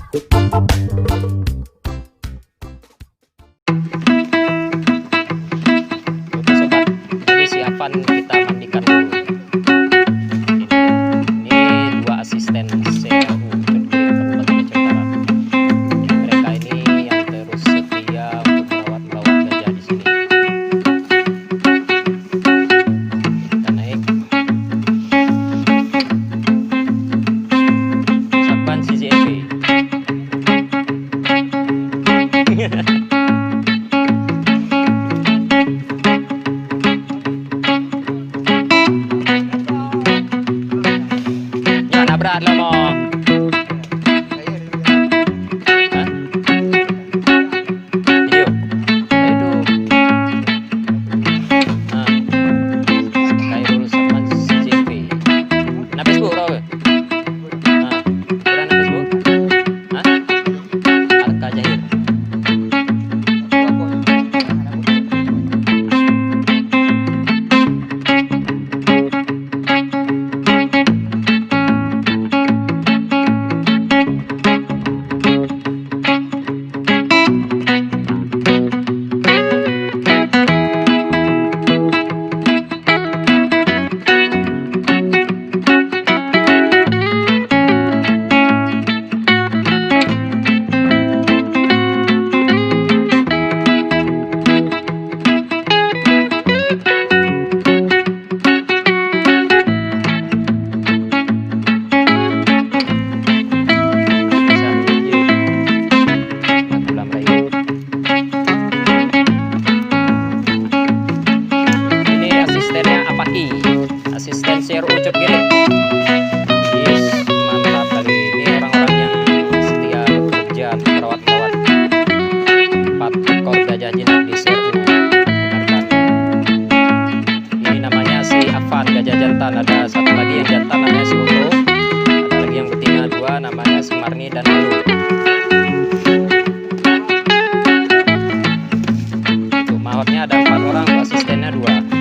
Oke sobat, jadi si Avan kita mandikan dulu. Ini dua asisten CRU Kabupaten Aceh Barat. Mereka ini yang terus setia untuk merawat gajah di sini. Kita naik. Usapan CCMP. Berat lah mo. Hah? Video. Ayo. Nah. Kayak urusan CCTV. Na Facebook raw. Nah. Udah na Facebook? Hah? Alka Jahir. Asisten CRU Ucup Giri. Yes, mantap kali ini orang-orang yang setia bekerja untuk merawat 4 ekor gajah jinak di CRU. Ini namanya si Avan gajah jantan, ada satu lagi yang jantan namanya si Uro, ada lagi yang betina 2 namanya si Marni dan Alu. Untuk mahotnya ada 4 orang, asistennya 2.